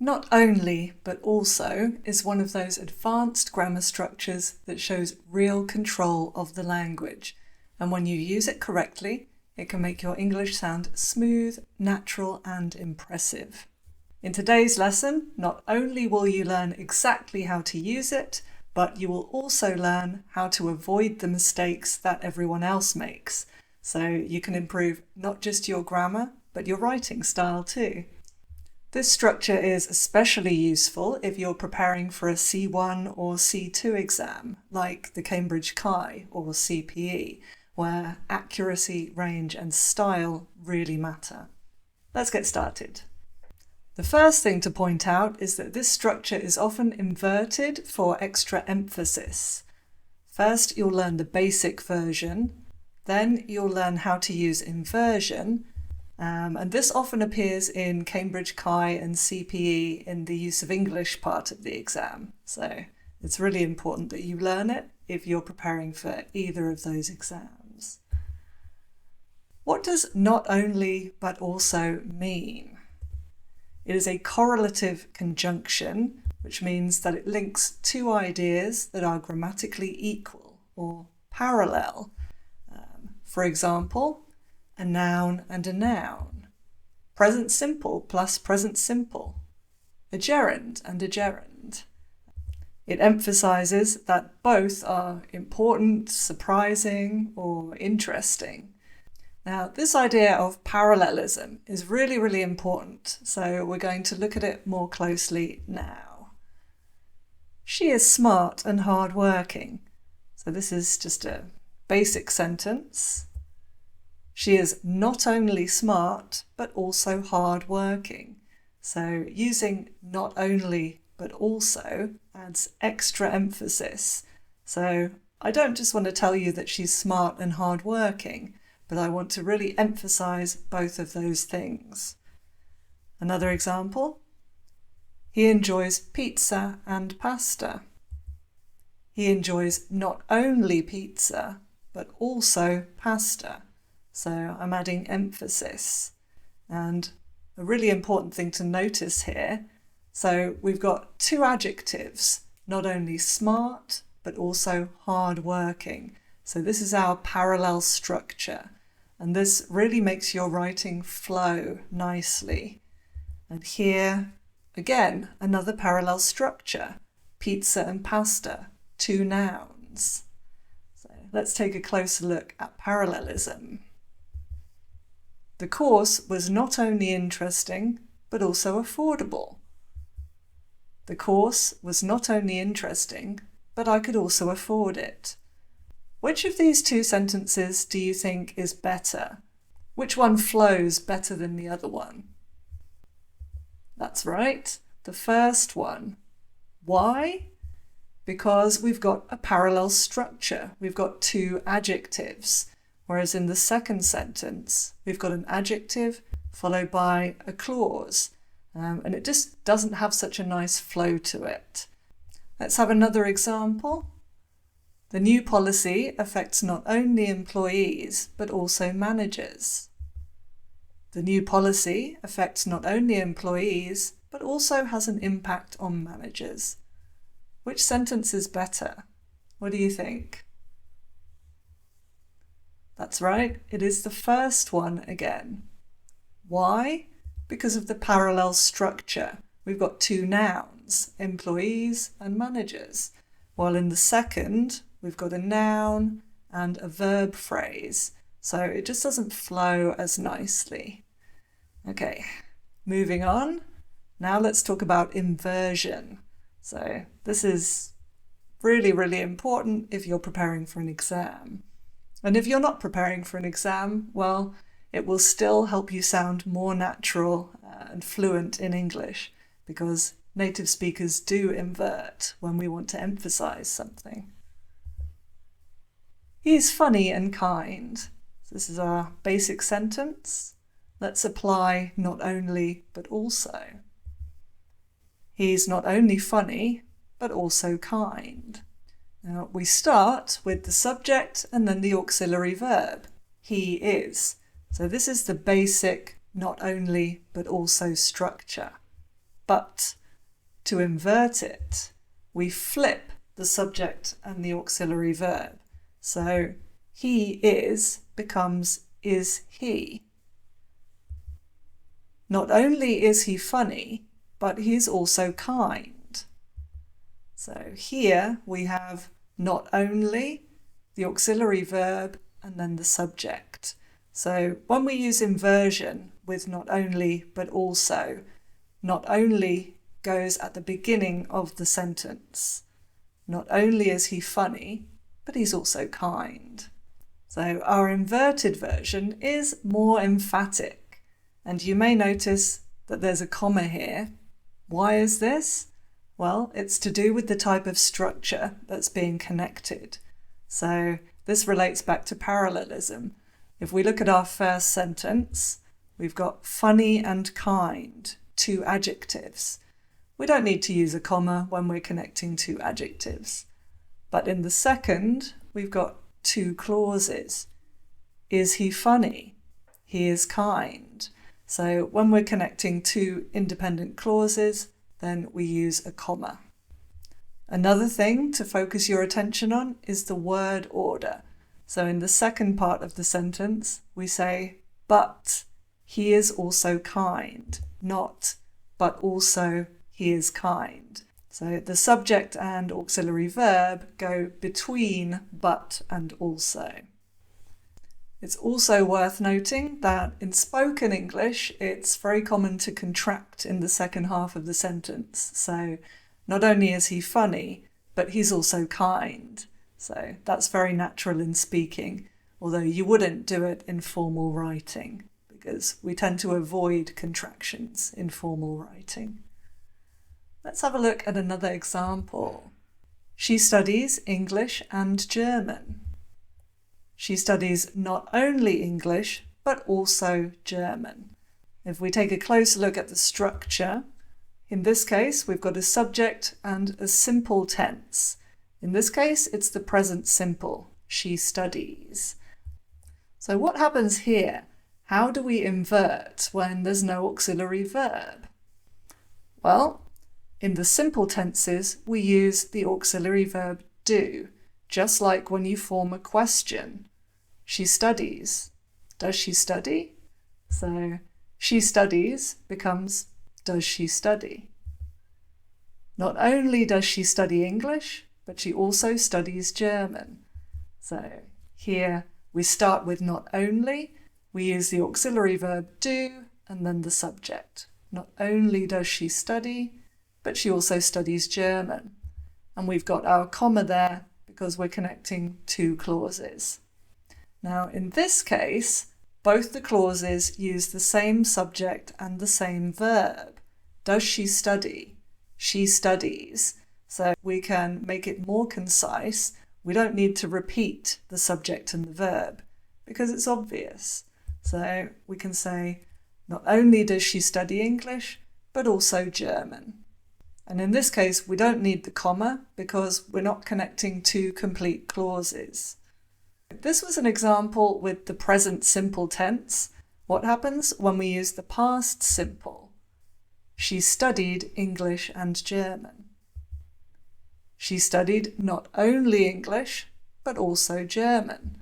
Not only, but also is one of those advanced grammar structures that shows real control of the language. And when you use it correctly, it can make your English sound smooth, natural, and impressive. In today's lesson, not only will you learn exactly how to use it, but you will also learn how to avoid the mistakes that everyone else makes. So you can improve not just your grammar, but your writing style too. This structure is especially useful if you're preparing for a C1 or C2 exam, like the Cambridge CHI or CPE, where accuracy, range, and style really matter. Let's get started. The first thing to point out is that this structure is often inverted for extra emphasis. First, you'll learn the basic version, then you'll learn how to use inversion, and this often appears in Cambridge CHI and CPE in the use of English part of the exam. So it's really important that you learn it if you're preparing for either of those exams. What does not only but also mean? It is a correlative conjunction, which means that it links two ideas that are grammatically equal or parallel. For example, a noun and a noun, present simple plus present simple, a gerund and a gerund. It emphasizes that both are important, surprising, or interesting. Now, this idea of parallelism is really, really important, so we're going to look at it more closely now. She is smart and hardworking. So this is just a basic sentence. She is not only smart, but also hardworking. So using not only, but also adds extra emphasis. So I don't just want to tell you that she's smart and hardworking, but I want to really emphasize both of those things. Another example, he enjoys pizza and pasta. He enjoys not only pizza, but also pasta. So I'm adding emphasis. And a really important thing to notice here, so we've got two adjectives, not only smart, but also hardworking. So this is our parallel structure. And this really makes your writing flow nicely. And here, again, another parallel structure, pizza and pasta, two nouns. So let's take a closer look at parallelism. The course was not only interesting, but also affordable. The course was not only interesting, but I could also afford it. Which of these two sentences do you think is better? Which one flows better than the other one? That's right, the first one. Why? Because we've got a parallel structure. We've got two adjectives. Whereas in the second sentence, we've got an adjective followed by a clause, and it just doesn't have such a nice flow to it. Let's have another example. The new policy affects not only employees, but also managers. The new policy affects not only employees, but also has an impact on managers. Which sentence is better? What do you think? That's right, it is the first one again. Why? Because of the parallel structure. We've got two nouns, employees and managers, while in the second, we've got a noun and a verb phrase. So it just doesn't flow as nicely. Okay, moving on. Now let's talk about inversion. So this is really, really important if you're preparing for an exam. And if you're not preparing for an exam, well, it will still help you sound more natural and fluent in English, because native speakers do invert when we want to emphasize something. He's funny and kind. So this is our basic sentence. Let's apply not only, but also. He's not only funny, but also kind. Now, we start with the subject and then the auxiliary verb, he is. So this is the basic not only but also structure. but. To invert it, we flip the subject and the auxiliary verb. So he is becomes is he. Not only is he funny, but he's also kind. So here we have not only, the auxiliary verb, and then the subject. So when we use inversion with not only but also, not only goes at the beginning of the sentence. Not only is he funny, but he's also kind. So our inverted version is more emphatic, and you may notice that there's a comma here. Why is this? Well, it's to do with the type of structure that's being connected. So this relates back to parallelism. If we look at our first sentence, we've got funny and kind, two adjectives. We don't need to use a comma when we're connecting two adjectives. But in the second, we've got two clauses. Is he funny? He is kind. So when we're connecting two independent clauses, then we use a comma. Another thing to focus your attention on is the word order. So in the second part of the sentence, we say, but he is also kind, not, but also he is kind. So the subject and auxiliary verb go between but and also. It's also worth noting that in spoken English, it's very common to contract in the second half of the sentence. So not only is he funny, but he's also kind. So that's very natural in speaking, although you wouldn't do it in formal writing because we tend to avoid contractions in formal writing. Let's have a look at another example. She studies English and German. She studies not only English, but also German. If we take a closer look at the structure, in this case, we've got a subject and a simple tense. In this case, it's the present simple. She studies. So what happens here? How do we invert when there's no auxiliary verb? Well, in the simple tenses, we use the auxiliary verb do, just like when you form a question. She studies. Does she study? So she studies becomes does she study? Not only does she study English, but she also studies German. So here we start with not only, we use the auxiliary verb do and then the subject. Not only does she study, but she also studies German. And we've got our comma there because we're connecting two clauses. Now in this case, both the clauses use the same subject and the same verb. Does she study? She studies. So we can make it more concise. We don't need to repeat the subject and the verb because it's obvious. So we can say, not only does she study English, but also German. And in this case, we don't need the comma because we're not connecting two complete clauses. This was an example with the present simple tense. What happens when we use the past simple? She studied English and German. She studied not only English, but also German.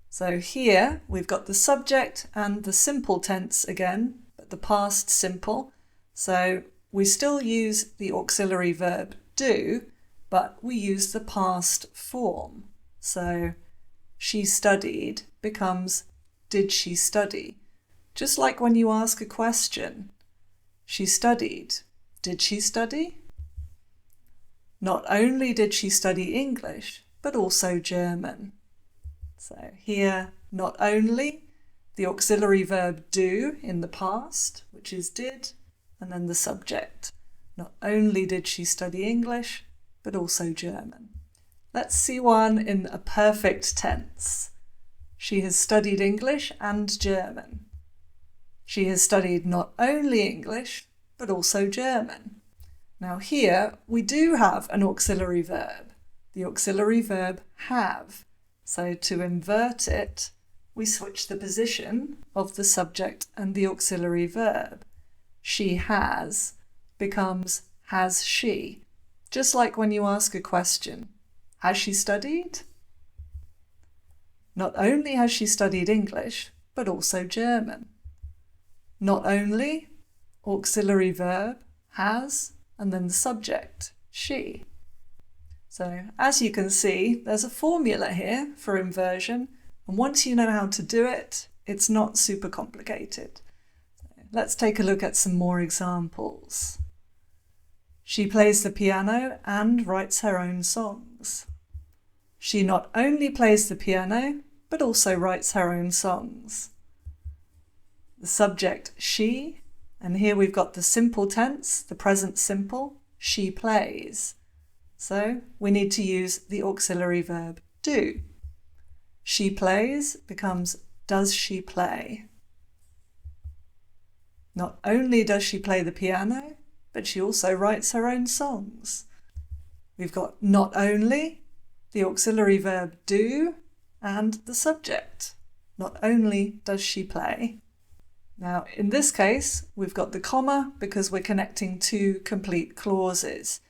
So here we've got the subject and the simple tense again, but the past simple. So we still use the auxiliary verb do, but we use the past form. So she studied becomes did she study? Just like when you ask a question. She studied. Did she study? Not only did she study English, but also German. So here, not only, the auxiliary verb do in the past, which is did, and then the subject. Not only did she study English, but also German. Let's see one in a perfect tense. She has studied English and German. She has studied not only English, but also German. Now here, we do have an auxiliary verb, the auxiliary verb have. So to invert it, we switch the position of the subject and the auxiliary verb. She has, becomes has she, just like when you ask a question. Has she studied? Not only has she studied English, but also German. Not only, auxiliary verb, has, and then the subject, she. So as you can see, there's a formula here for inversion, and once you know how to do it, it's not super complicated. Let's take a look at some more examples. She plays the piano and writes her own songs. She not only plays the piano, but also writes her own songs. The subject, she, and here we've got the simple tense, the present simple, she plays. So we need to use the auxiliary verb do. She plays becomes does she play. Not only does she play the piano, but she also writes her own songs. We've got not only, the auxiliary verb do, and the subject. Not only does she play. Now, in this case, we've got the comma because we're connecting two complete clauses.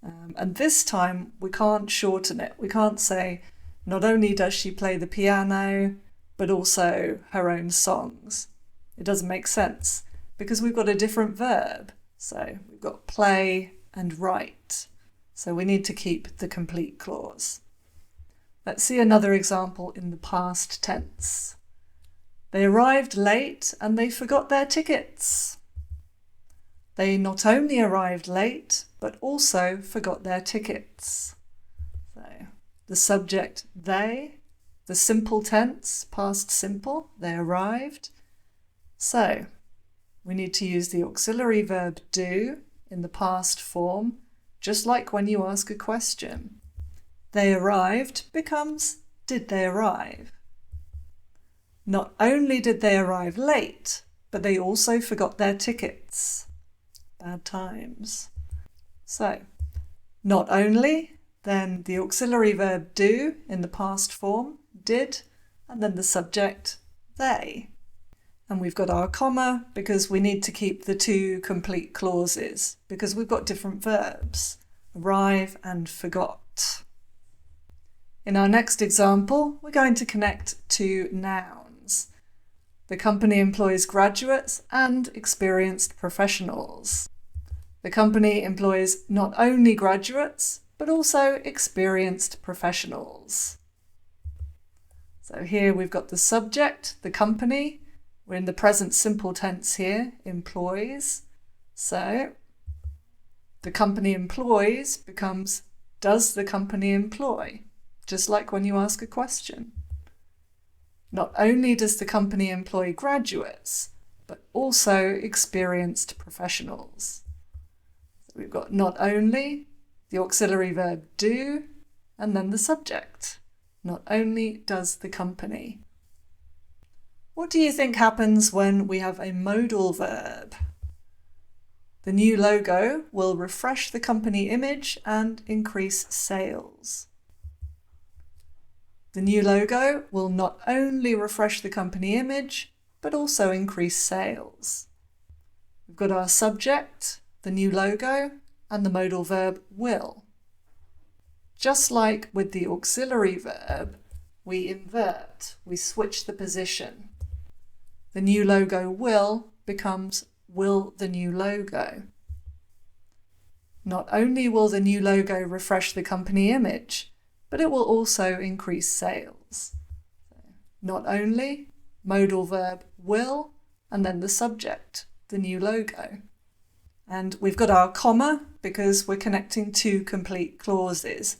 And this time we can't shorten it. We can't say, not only does she play the piano, but also her own songs. It doesn't make sense because we've got a different verb. So we've got play and write. So we need to keep the complete clause. Let's see another example in the past tense. They arrived late and they forgot their tickets. They not only arrived late, but also forgot their tickets. So the subject, they, the simple tense, past simple, they arrived. So we need to use the auxiliary verb do in the past form, just like when you ask a question. They arrived becomes did they arrive? Not only did they arrive late, but they also forgot their tickets. Bad times. So, not only, then the auxiliary verb do in the past form, did, and then the subject, they. And we've got our comma because we need to keep the two complete clauses because we've got different verbs, arrive and forgot. In our next example, we're going to connect two nouns. The company employs graduates and experienced professionals. The company employs not only graduates, but also experienced professionals. So here we've got the subject, the company. We're in the present simple tense here, employs. So the company employs becomes does the company employ? Just like when you ask a question. Not only does the company employ graduates, but also experienced professionals. So we've got not only, the auxiliary verb do, and then the subject. Not only does the company. What do you think happens when we have a modal verb? The new logo will refresh the company image and increase sales. The new logo will not only refresh the company image, but also increase sales. We've got our subject, the new logo, and the modal verb will. Just like with the auxiliary verb, we invert, we switch the position. The new logo will becomes will the new logo. Not only will the new logo refresh the company image, but it will also increase sales. Not only, modal verb will, and then the subject, the new logo. And we've got our comma because we're connecting two complete clauses.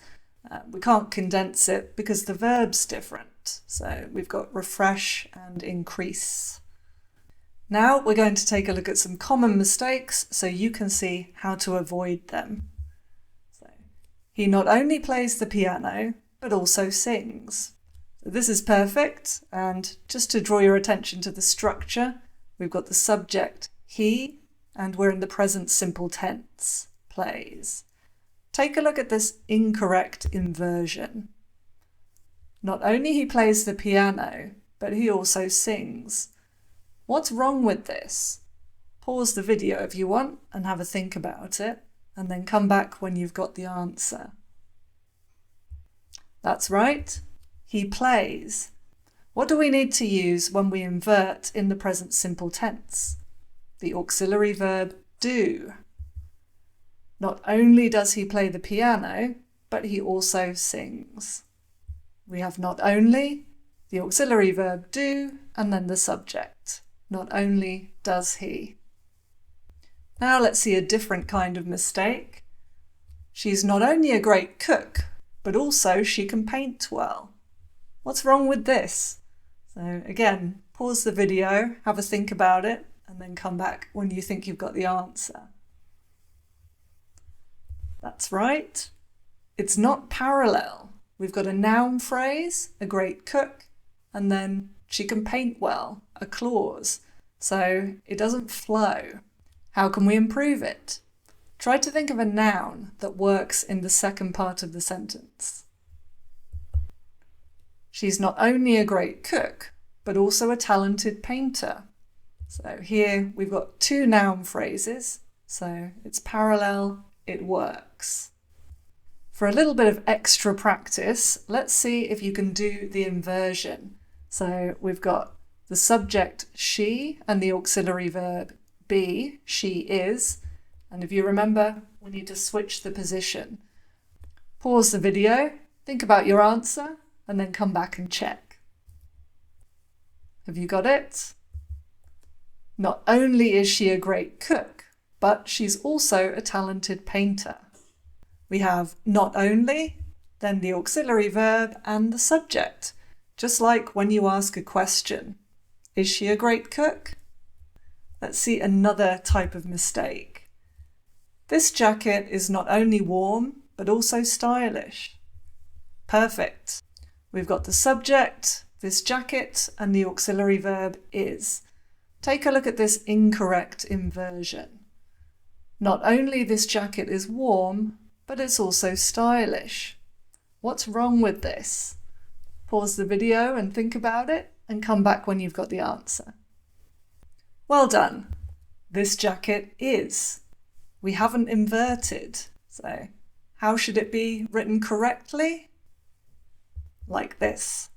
We can't condense it because the verb's different. So we've got refresh and increase. Now we're going to take a look at some common mistakes so you can see how to avoid them. He not only plays the piano, but also sings. This is perfect, and just to draw your attention to the structure, we've got the subject, he, and we're in the present simple tense, plays. Take a look at this incorrect inversion. Not only he plays the piano, but he also sings. What's wrong with this? Pause the video if you want and have a think about it, and then come back when you've got the answer. That's right, he plays. What do we need to use when we invert in the present simple tense? The auxiliary verb do. Not only does he play the piano, but he also sings. We have not only, the auxiliary verb do, and then the subject. Not only does he. Now let's see a different kind of mistake. She's not only a great cook, but also she can paint well. What's wrong with this? So again, pause the video, have a think about it, and then come back when you think you've got the answer. That's right. It's not parallel. We've got a noun phrase, a great cook, and then she can paint well, a clause. So it doesn't flow. How can we improve it? Try to think of a noun that works in the second part of the sentence. She's not only a great cook, but also a talented painter. So here we've got two noun phrases, so it's parallel, it works. For a little bit of extra practice, let's see if you can do the inversion. So we've got the subject she and the auxiliary verb be, she is. And if you remember, we need to switch the position. Pause the video, think about your answer, and then come back and check. Have you got it? Not only is she a great cook, but she's also a talented painter. We have not only, then the auxiliary verb and the subject, just like when you ask a question. Is she a great cook? Let's see another type of mistake. This jacket is not only warm, but also stylish. Perfect. We've got the subject, this jacket, and the auxiliary verb is. Take a look at this incorrect inversion. Not only this jacket is warm, but it's also stylish. What's wrong with this? Pause the video and think about it, and come back when you've got the answer. Well done. This jacket is. We haven't inverted. So how should it be written correctly? Like this.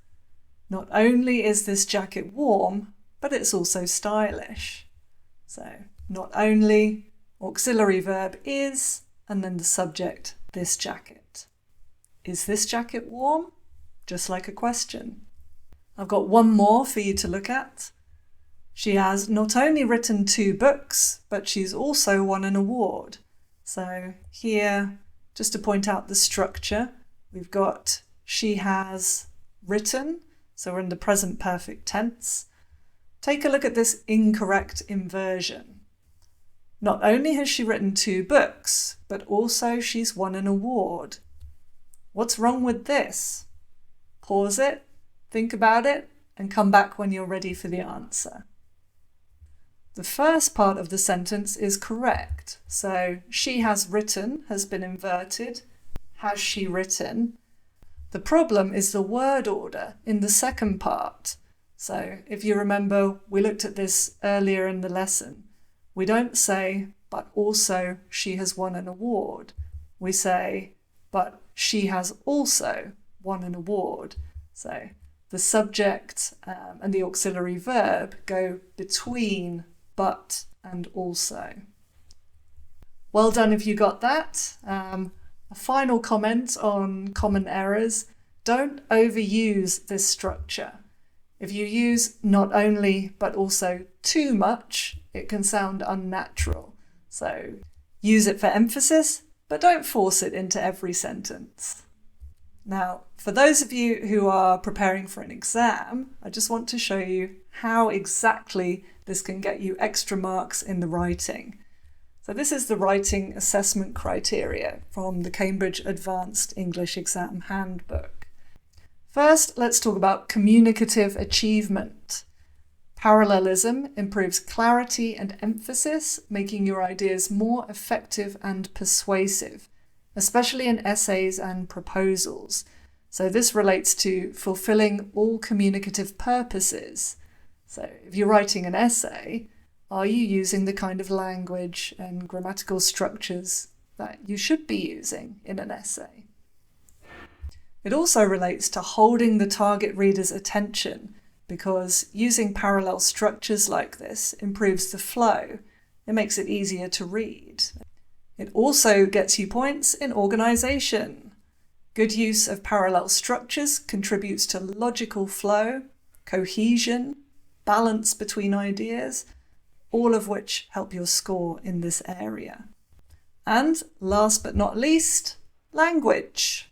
Not only is this jacket warm, but it's also stylish. So not only, auxiliary verb is, and then the subject, this jacket. Is this jacket warm? Just like a question. I've got one more for you to look at. She has not only written 2 books, but she's also won an award. So here, just to point out the structure, we've got she has written, so we're in the present perfect tense. Take a look at this incorrect inversion. Not only has she written 2 books, but also she's won an award. What's wrong with this? Pause it, think about it, and come back when you're ready for the answer. The first part of the sentence is correct. So she has written has been inverted. Has she written? The problem is the word order in the second part. So if you remember, we looked at this earlier in the lesson. We don't say, but also she has won an award. We say, but she has also won an award. So the subject and the auxiliary verb go between but and also. Well done if you got that. A final comment on common errors. Don't overuse this structure. If you use not only but also too much, it can sound unnatural. So use it for emphasis, but don't force it into every sentence. Now, for those of you who are preparing for an exam, I just want to show you how exactly this can get you extra marks in the writing. So this is the writing assessment criteria from the Cambridge Advanced English Exam Handbook. First, let's talk about communicative achievement. Parallelism improves clarity and emphasis, making your ideas more effective and persuasive, especially in essays and proposals. So this relates to fulfilling all communicative purposes. So if you're writing an essay, Are you using the kind of language and grammatical structures that you should be using in an essay? It also relates to holding the target reader's attention, because using parallel structures like this improves the flow. It makes it easier to read. It also gets you points in organisation. Good use of parallel structures contributes to logical flow, cohesion, balance between ideas, all of which help your score in this area. And last but not least, language.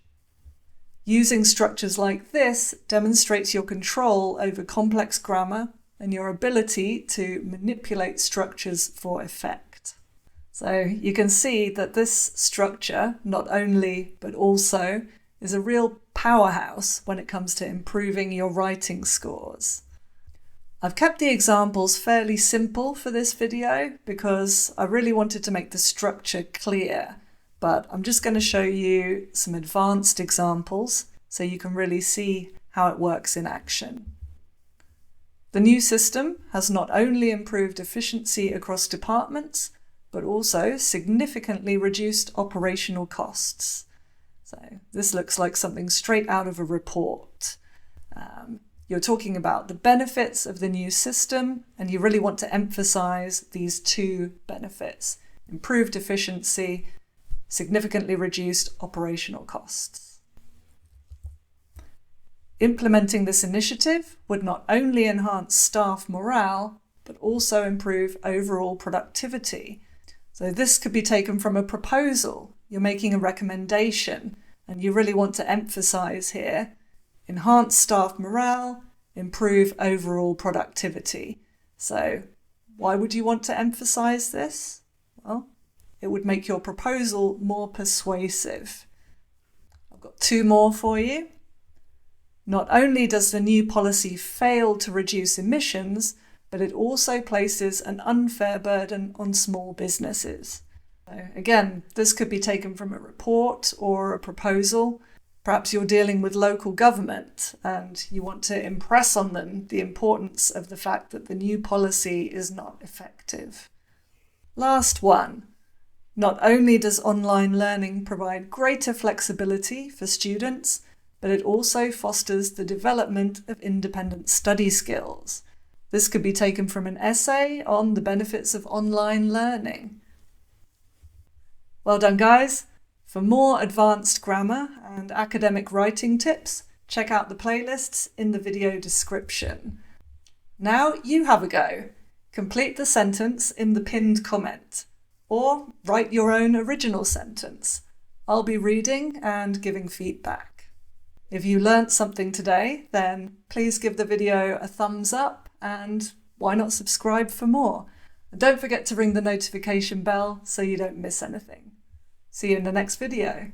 Using structures like this demonstrates your control over complex grammar and your ability to manipulate structures for effect. So you can see that this structure, not only but also, is a real powerhouse when it comes to improving your writing scores. I've kept the examples fairly simple for this video because I really wanted to make the structure clear, but I'm just going to show you some advanced examples so you can really see how it works in action. The new system has not only improved efficiency across departments, but also significantly reduced operational costs. So this looks like something straight out of a report. You're talking about the benefits of the new system, and you really want to emphasize these two benefits: improved efficiency, significantly reduced operational costs. Implementing this initiative would not only enhance staff morale, but also improve overall productivity. So this could be taken from a proposal. You're making a recommendation, and you really want to emphasize here: enhance staff morale, improve overall productivity. So why would you want to emphasize this? Well, it would make your proposal more persuasive. I've got two more for you. Not only does the new policy fail to reduce emissions, but it also places an unfair burden on small businesses. So again, this could be taken from a report or a proposal. Perhaps you're dealing with local government and you want to impress on them the importance of the fact that the new policy is not effective. Last one. Not only does online learning provide greater flexibility for students, but it also fosters the development of independent study skills. This could be taken from an essay on the benefits of online learning. Well done, guys. For more advanced grammar and academic writing tips, check out the playlists in the video description. Now you have a go. Complete the sentence in the pinned comment, or write your own original sentence. I'll be reading and giving feedback. If you learnt something today, then please give the video a thumbs up, and why not subscribe for more? And don't forget to ring the notification bell so you don't miss anything. See you in the next video.